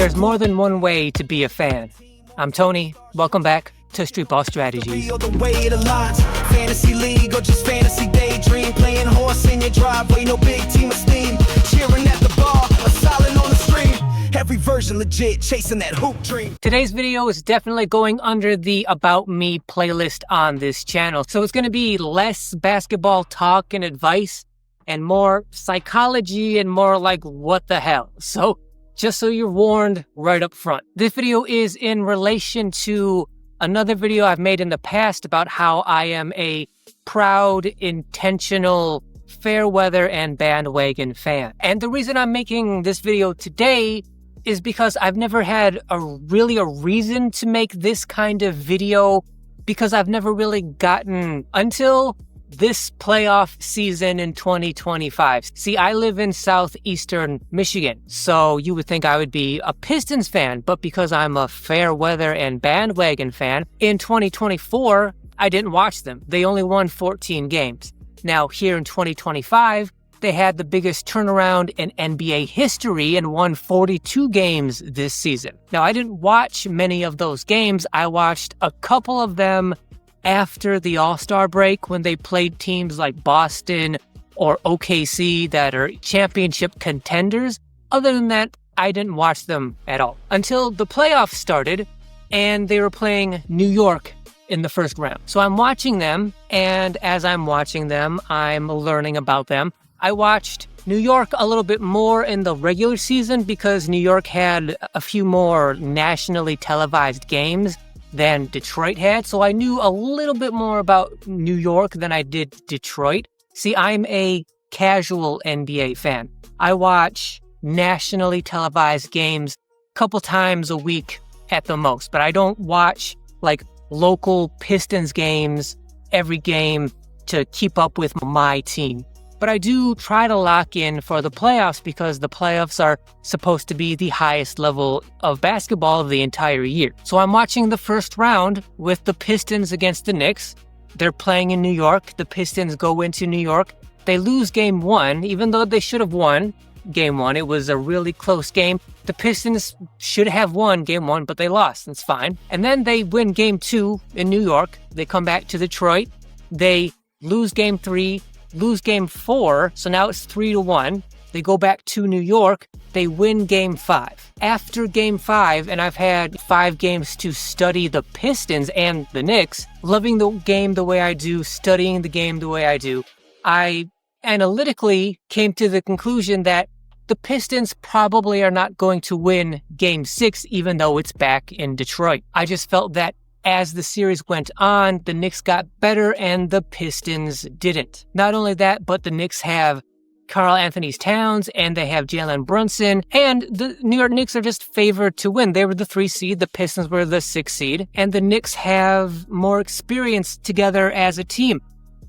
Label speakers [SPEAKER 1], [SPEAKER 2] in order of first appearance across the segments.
[SPEAKER 1] There's more than one way to be a fan. I'm Tony. Welcome back to Street Ball Strategies.
[SPEAKER 2] Fantasy league or just fantasy daydream, playing horse in your driveway, no big team of steam, cheering at the bar, a silent on the stream, every version legit, chasing that hoop dream.
[SPEAKER 1] Today's video is definitely going under the About Me playlist on this channel. So it's going to be less basketball talk and advice and more psychology and more like what the hell. So just so you're warned right up front. This video is in relation to another video I've made in the past about how I am a proud, intentional, fair weather and bandwagon fan. And the reason I'm making this video today is because I've never had a reason to make this kind of video, because I've never really gotten until this playoff season in 2025. See, I live in southeastern Michigan, so you would think I would be a Pistons fan, but because I'm a fair weather and bandwagon fan, in 2024, I didn't watch them. They only won 14 games. Now, here in 2025, they had the biggest turnaround in NBA history and won 42 games this season. Now, I didn't watch many of those games. I watched a couple of them after the All-Star break when they played teams like Boston or OKC that are championship contenders. Other than that, I didn't watch them at all until the playoffs started and they were playing New York in the first round. So I'm watching them, and as I'm watching them, I'm learning about them. I watched New York a little bit more in the regular season because New York had a few more nationally televised games than Detroit had, so I knew a little bit more about New York than I did Detroit. See, I'm a casual NBA fan. I watch nationally televised games a couple times a week at the most, but I don't watch like local Pistons games every game to keep up with my team. But I do try to lock in for the playoffs because the playoffs are supposed to be the highest level of basketball of the entire year. So I'm watching the first round with the Pistons against the Knicks. They're playing in New York. The Pistons go into New York. They lose game one, even though they should have won game one. It was a really close game. The Pistons should have won game one, but they lost. That's fine. And then they win game two in New York. They come back to Detroit. They lose game three. Lose game four, so now it's 3-1. They go back to New York. They win game five. After game five, and I've had 5 games to study the Pistons and the Knicks, loving the game the way I do, studying the game the way I do, I analytically came to the conclusion that the Pistons probably are not going to win game 6, even though it's back in Detroit. I just felt that as the series went on, the Knicks got better and the Pistons didn't. Not only that, but the Knicks have Karl Anthony Towns and they have Jalen Brunson, and the New York Knicks are just favored to win. They were the 3 seed, the Pistons were the 6 seed, and the Knicks have more experience together as a team.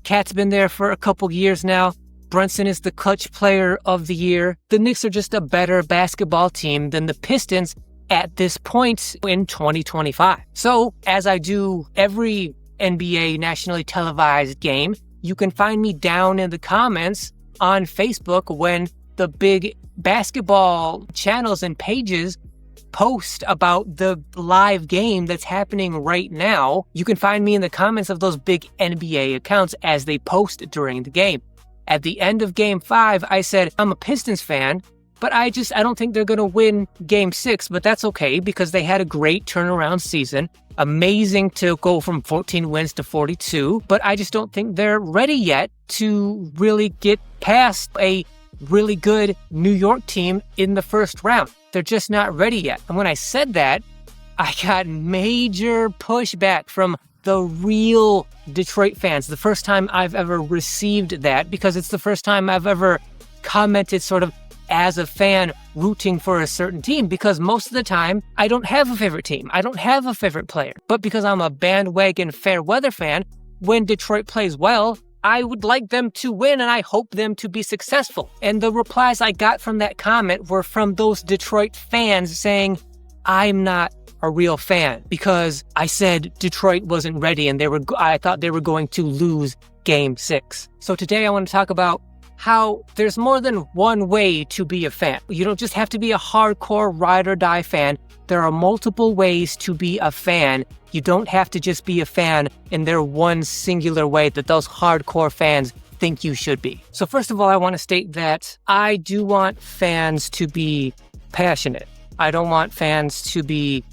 [SPEAKER 1] Cat's been there for a couple years now. Brunson is the clutch player of the year. The Knicks are just a better basketball team than the Pistons at this point in 2025. So, as I do every NBA nationally televised game, you can find me down in the comments on Facebook when the big basketball channels and pages post about the live game that's happening right now. You can find me in the comments of those big NBA accounts as they post during the game. At the end of game 5, I said, I'm a Pistons fan, but I don't think they're going to win game 6, but that's okay because they had a great turnaround season. Amazing to go from 14 wins to 42, but I just don't think they're ready yet to really get past a really good New York team in the first round. They're just not ready yet. And when I said that, I got major pushback from the real Detroit fans. The first time I've ever received that, because it's the first time I've ever commented sort of as a fan rooting for a certain team, because most of the time I don't have a favorite team. I don't have a favorite player. But because I'm a bandwagon fair weather fan, when Detroit plays well, I would like them to win and I hope them to be successful. And the replies I got from that comment were from those Detroit fans saying, I'm not a real fan because I said Detroit wasn't ready and I thought they were going to lose game 6. So today I want to talk about how there's more than one way to be a fan. You don't just have to be a hardcore ride or die fan. There are multiple ways to be a fan. You don't have to just be a fan in their one singular way that those hardcore fans think you should be. So first of all, I want to state that I do want fans to be passionate. I don't want fans to be,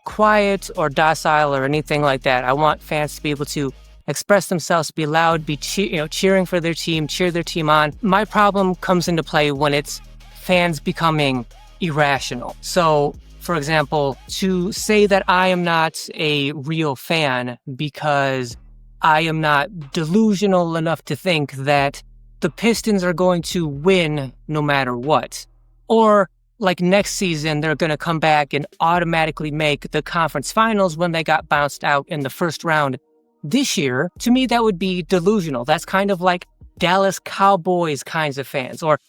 [SPEAKER 1] quiet or docile or anything like that. I want fans to be able to express themselves, be loud, be cheering for their team, cheer their team on. My problem comes into play when it's fans becoming irrational. So, for example, to say that I am not a real fan because I am not delusional enough to think that the Pistons are going to win no matter what. Or like next season, they're going to come back and automatically make the conference finals when they got bounced out in the first round this year. To me, that would be delusional. That's kind of like Dallas Cowboys kinds of fans, or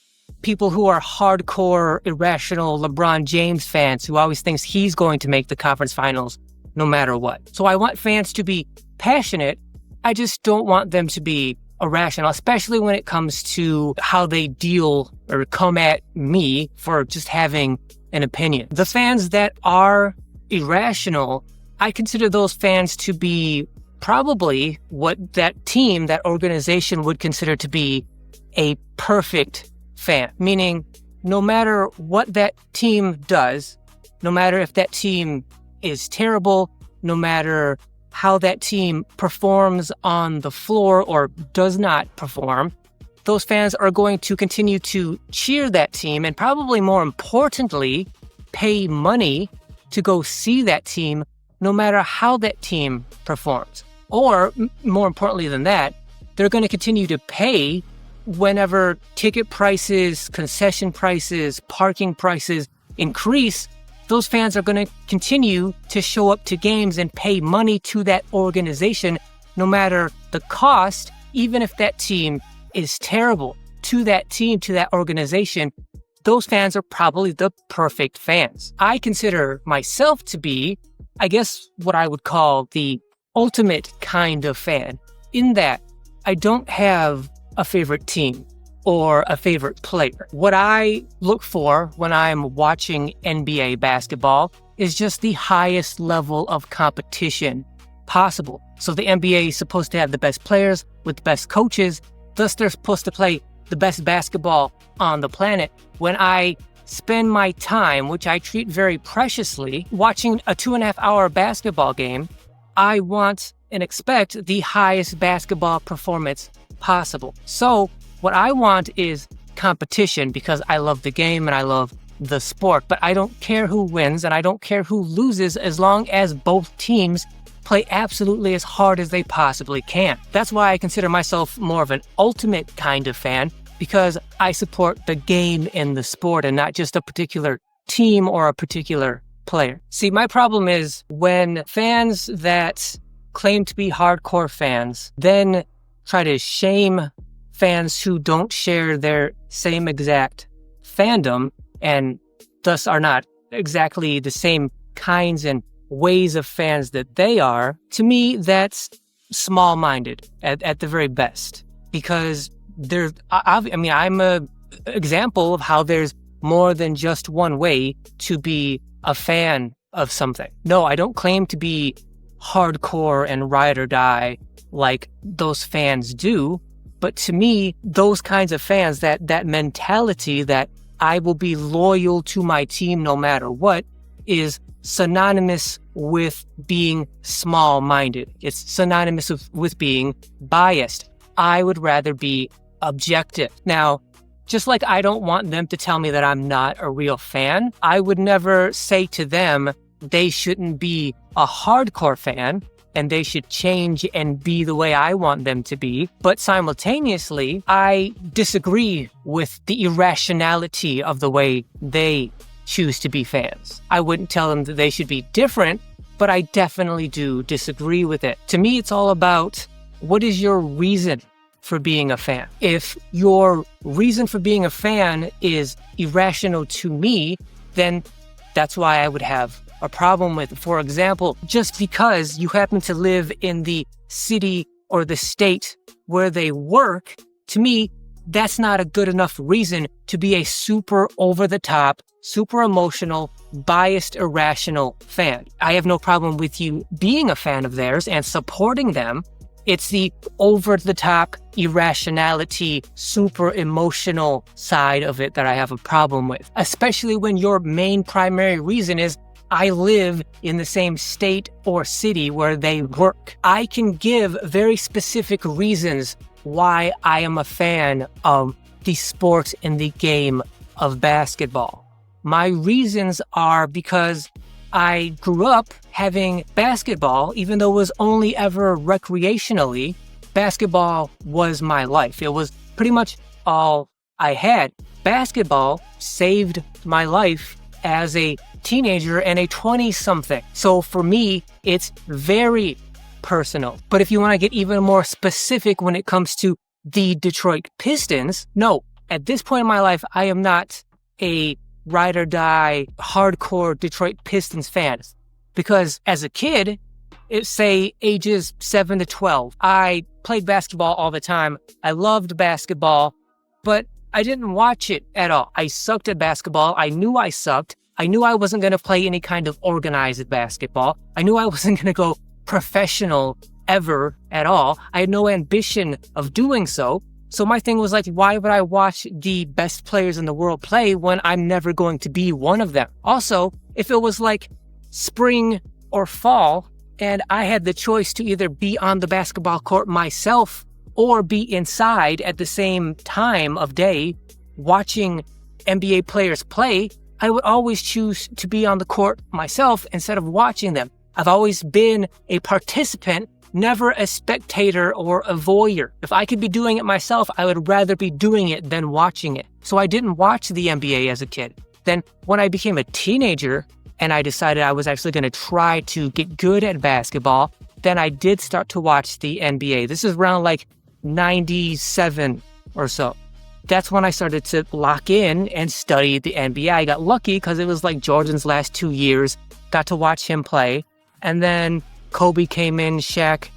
[SPEAKER 1] people who are hardcore, irrational LeBron James fans who always thinks he's going to make the conference finals no matter what. So I want fans to be passionate. I just don't want them to be irrational, especially when it comes to how they deal or come at me for just having an opinion. The fans that are irrational, I consider those fans to be probably what that team, that organization would consider to be a perfect fan. Meaning, no matter what that team does, no matter if that team is terrible, no matter how that team performs on the floor or does not perform, those fans are going to continue to cheer that team and probably more importantly, pay money to go see that team no matter how that team performs. Or more importantly than that, they're going to continue to pay whenever ticket prices, concession prices, parking prices increase. Those fans are going to continue to show up to games and pay money to that organization, no matter the cost, even if that team is terrible. To that team, to that organization, those fans are probably the perfect fans. I consider myself to be, I guess, what I would call the ultimate kind of fan, in that I don't have a favorite team or a favorite player. What I look for when I'm watching NBA basketball is just the highest level of competition possible. So the NBA is supposed to have the best players with the best coaches, thus they're supposed to play the best basketball on the planet. When I spend my time, which I treat very preciously, watching a 2.5-hour basketball game, I want and expect the highest basketball performance possible. So what I want is competition because I love the game and I love the sport, but I don't care who wins and I don't care who loses as long as both teams play absolutely as hard as they possibly can. That's why I consider myself more of an ultimate kind of fan, because I support the game and the sport and not just a particular team or a particular player. See, my problem is when fans that claim to be hardcore fans then try to shame fans who don't share their same exact fandom and thus are not exactly the same kinds and ways of fans that they are. To me, that's small-minded at the very best, because I'm a example of how there's more than just one way to be a fan of something. No, I don't claim to be hardcore and ride or die like those fans do. But to me, those kinds of fans, that mentality that I will be loyal to my team no matter what, is synonymous with being small-minded. It's synonymous with being biased. I would rather be objective. Now, just like I don't want them to tell me that I'm not a real fan, I would never say to them they shouldn't be a hardcore fan and they should change and be the way I want them to be. But simultaneously, I disagree with the irrationality of the way they choose to be fans. I wouldn't tell them that they should be different, but I definitely do disagree with it. To me, it's all about what is your reason for being a fan. If your reason for being a fan is irrational to me, then that's why I would have a problem with it. For example, just because you happen to live in the city or the state where they work, to me, that's not a good enough reason to be a super over-the-top, super emotional, biased, irrational fan. I have no problem with you being a fan of theirs and supporting them. It's the over-the-top irrationality, super emotional side of it that I have a problem with, especially when your main primary reason is I live in the same state or city where they work. I can give very specific reasons why I am a fan of the sport and the game of basketball. My reasons are because I grew up having basketball, even though it was only ever recreationally. Basketball was my life. It was pretty much all I had. Basketball saved my life as a teenager and a 20-something. So for me, it's very personal. But if you want to get even more specific when it comes to the Detroit Pistons, no, at this point in my life, I am not a ride or die hardcore Detroit Pistons fan. Because as a kid, say ages 7 to 12, I played basketball all the time. I loved basketball, but I didn't watch it at all. I sucked at basketball. I knew I sucked. I knew I wasn't going to play any kind of organized basketball. I knew I wasn't going to go professional ever at all. I had no ambition of doing so. So my thing was like, why would I watch the best players in the world play when I'm never going to be one of them? Also, if it was like spring or fall and I had the choice to either be on the basketball court myself or be inside at the same time of day watching NBA players play, I would always choose to be on the court myself instead of watching them. I've always been a participant, never a spectator or a voyeur. If I could be doing it myself, I would rather be doing it than watching it. So I didn't watch the NBA as a kid. Then when I became a teenager and I decided I was actually going to try to get good at basketball, then I did start to watch the NBA. This is around like 97 or so. That's when I started to lock in and study the NBA. I got lucky because it was like Jordan's last 2 years. Got to watch him play. And then Kobe came in, Shaq,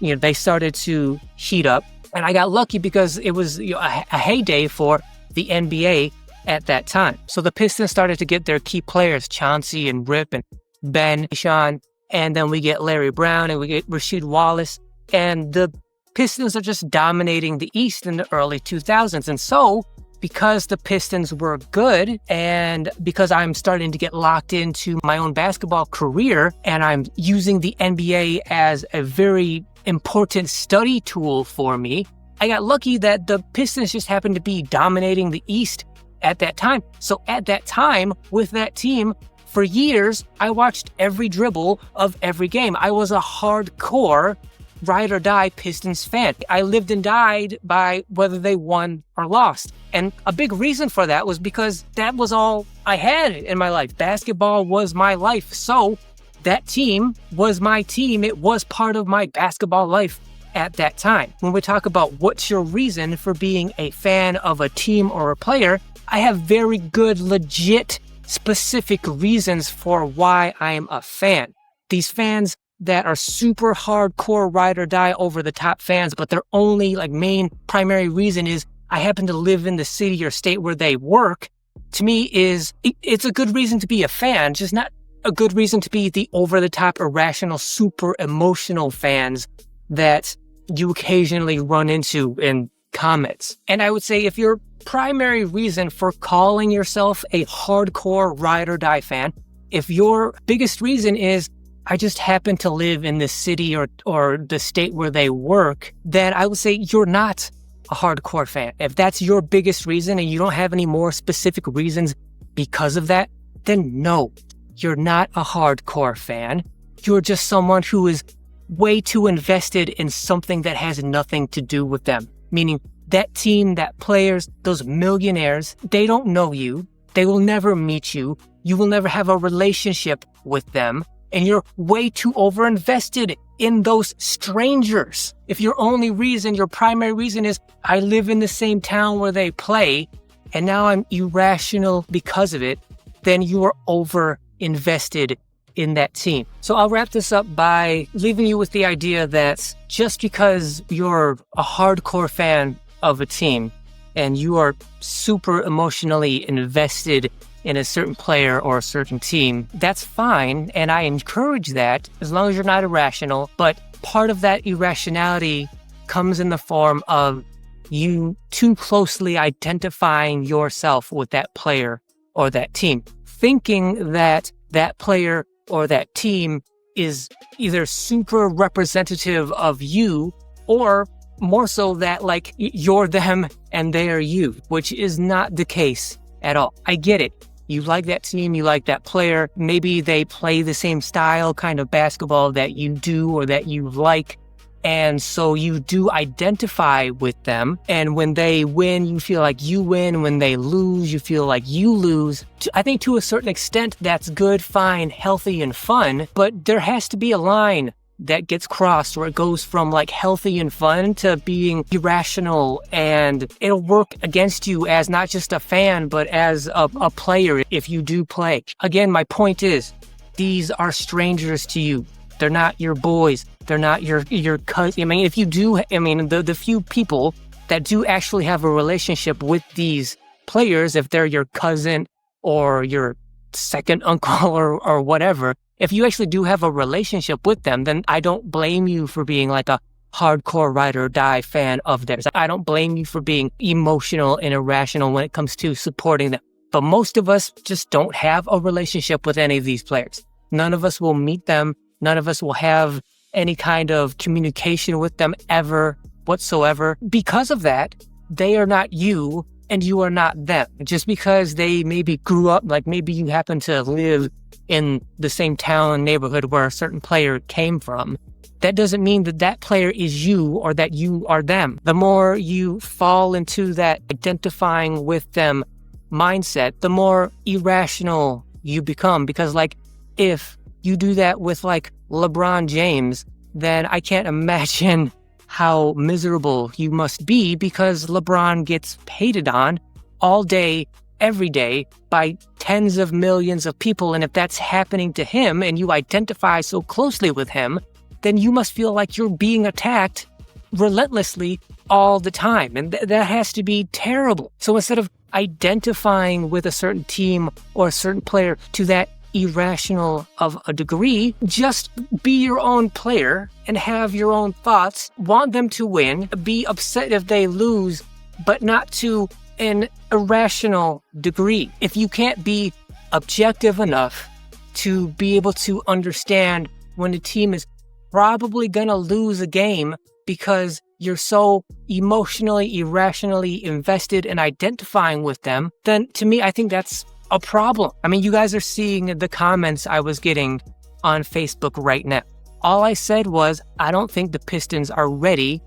[SPEAKER 1] they started to heat up. And I got lucky because it was a heyday for the NBA at that time. So the Pistons started to get their key players, Chauncey and Rip and Ben, Sean. And then we get Larry Brown and we get Rasheed Wallace. And the Pistons are just dominating the East in the early 2000s. And so, because the Pistons were good and because I'm starting to get locked into my own basketball career and I'm using the NBA as a very important study tool for me, I got lucky that the Pistons just happened to be dominating the East at that time. So at that time, with that team, for years, I watched every dribble of every game. I was a hardcore ride or die Pistons fan. I lived and died by whether they won or lost. And a big reason for that was because that was all I had in my life. Basketball was my life. So that team was my team. It was part of my basketball life at that time. When we talk about what's your reason for being a fan of a team or a player, I have very good, legit, specific reasons for why I am a fan. These fans that are super hardcore ride or die over the top fans, but their only main primary reason is I happen to live in the city or state where they work, to me it's a good reason to be a fan, just not a good reason to be the over the top, irrational, super emotional fans that you occasionally run into in comments. And I would say if your primary reason for calling yourself a hardcore ride or die fan, if your biggest reason is I just happen to live in the city or the state where they work, then I would say you're not a hardcore fan. If that's your biggest reason and you don't have any more specific reasons because of that, then no, you're not a hardcore fan. You're just someone who is way too invested in something that has nothing to do with them. Meaning that team, that players, those millionaires, they don't know you. They will never meet you. You will never have a relationship with them. And you're way too overinvested in those strangers. If your only reason, your primary reason is I live in the same town where they play, and now I'm irrational because of it, then you are overinvested in that team. So I'll wrap this up by leaving you with the idea that just because you're a hardcore fan of a team and you are super emotionally invested in a certain player or a certain team, that's fine, and I encourage that as long as you're not irrational. But part of that irrationality comes in the form of you too closely identifying yourself with that player or that team, thinking that that player or that team is either super representative of you or more so that like you're them and they are you, which is not the case at all. I get it. You like that team, you like that player. Maybe they play the same style kind of basketball that you do or that you like. And so you do identify with them. And when they win, you feel like you win. When they lose, you feel like you lose. I think to a certain extent, that's good, fine, healthy, and fun. But there has to be a line that gets crossed where it goes from like healthy and fun to being irrational, and it'll work against you as not just a fan, but as a player if you do play. Again, my point is, these are strangers to you. They're not your boys. They're not your cousin. I mean, if you do, the few people that do actually have a relationship with these players, if they're your cousin or your second uncle or whatever, if you actually do have a relationship with them, then I don't blame you for being like a hardcore ride or die fan of theirs. I don't blame you for being emotional and irrational when it comes to supporting them. But most of us just don't have a relationship with any of these players. None of us will meet them. None of us will have any kind of communication with them ever whatsoever. Because of that, they are not you and you are not them. Just because they maybe grew up, like maybe you happen to live in the same town and neighborhood where a certain player came from, that doesn't mean that that player is you or that you are them. The more you fall into that identifying with them mindset, the more irrational you become. Because like if you do that with like LeBron James, then I can't imagine how miserable you must be, because LeBron gets hated on all day, every day by tens of millions of people. And if that's happening to him and you identify so closely with him, then you must feel like you're being attacked relentlessly all the time. And that has to be terrible. So instead of identifying with a certain team or a certain player to that irrational of a degree, just be your own player and have your own thoughts, want them to win, be upset if they lose, but not to an irrational degree. If you can't be objective enough to be able to understand when a team is probably gonna lose a game because you're so emotionally, irrationally invested in identifying with them, then to me, I think that's a problem. I mean, you guys are seeing the comments I was getting on Facebook right now. All I said was, I don't think the Pistons are ready,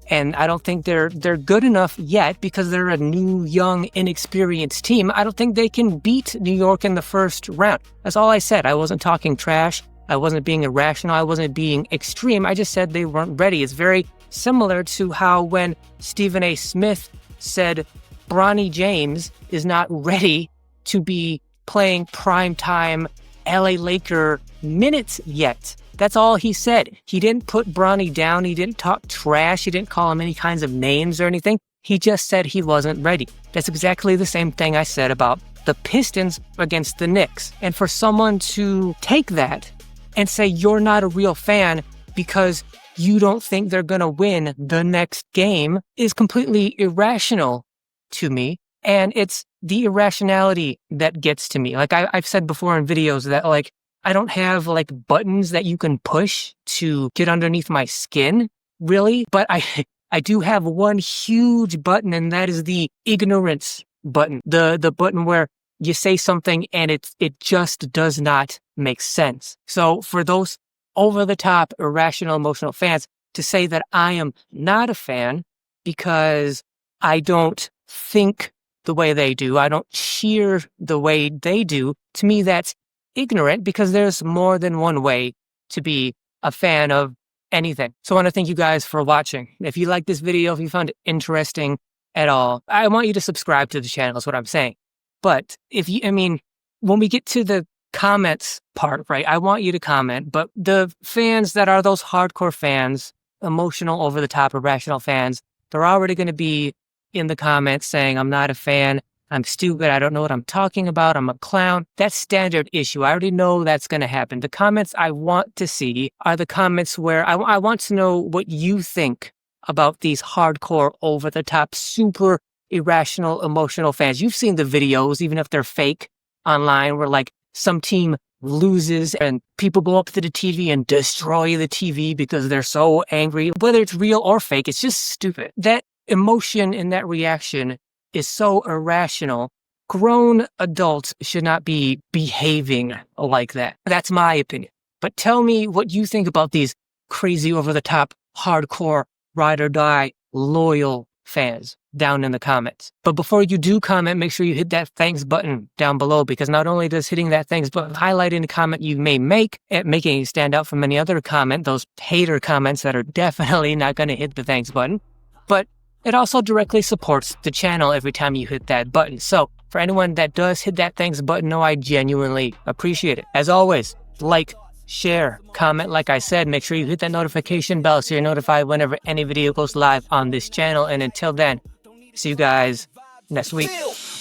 [SPEAKER 1] and I don't think they're good enough yet because they're a new, young, inexperienced team. I don't think they can beat New York in the first round. That's all I said. I wasn't talking trash. I wasn't being irrational. I wasn't being extreme. I just said they weren't ready. It's very similar to how when Stephen A. Smith said Bronny James is not ready to be playing primetime LA Laker minutes yet. That's all he said. He didn't put Bronny down. He didn't talk trash. He didn't call him any kinds of names or anything. He just said he wasn't ready. That's exactly the same thing I said about the Pistons against the Knicks. And for someone to take that and say you're not a real fan because you don't think they're going to win the next game is completely irrational to me. And it's the irrationality that gets to me. Like I've said before in videos that like I don't have like buttons that you can push to get underneath my skin, really. But I do have one huge button, and that is the ignorance button. The button where you say something and it just does not make sense. So for those over-the-top, irrational, emotional fans to say that I am not a fan because I don't think the way they do, I don't cheer the way they do, to me that's ignorant, because there's more than one way to be a fan of anything. So I want to thank you guys for watching. If you like this video, if you found it interesting at all, I want you to subscribe to the channel is what I'm saying. But when we get to the comments part, right, I want you to comment, but the fans that are those hardcore fans, emotional, over the top, irrational fans, they're already going to be in the comments saying, I'm not a fan, I'm stupid, I don't know what I'm talking about, I'm a clown. That's standard issue. I already know that's going to happen. The comments I want to see are the comments where I want to know what you think about these hardcore, over-the-top, super irrational, emotional fans. You've seen the videos, even if they're fake, online, where like some team loses and people go up to the TV and destroy the TV because they're so angry. Whether it's real or fake, it's just stupid. That emotion and that reaction is so irrational. Grown adults should not be behaving like that. That's my opinion. But tell me what you think about these crazy, over-the-top, hardcore, ride-or-die, loyal fans down in the comments. But before you do comment, make sure you hit that thanks button down below, because not only does hitting that thanks button highlight any comment you may make, making it stand out from any other comment, those hater comments that are definitely not going to hit the thanks button, but it also directly supports the channel every time you hit that button. So for anyone that does hit that thanks button, I genuinely appreciate it. As always, like, share, comment, like I said, make sure you hit that notification bell so you're notified whenever any video goes live on this channel. And until then, see you guys next week.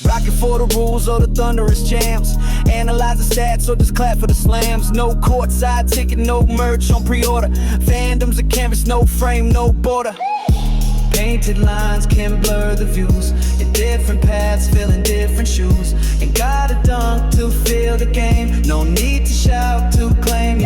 [SPEAKER 2] Rocking for the rules or the thunderous jams. Analyze the stats or just clap for the slams. No courtside ticket, no merch on pre-order. Fandom's a canvas, no frame, no border. Painted lines can blur the views. In different paths, filling different shoes. Ain't gotta dunk to feel the game. No need to shout to claim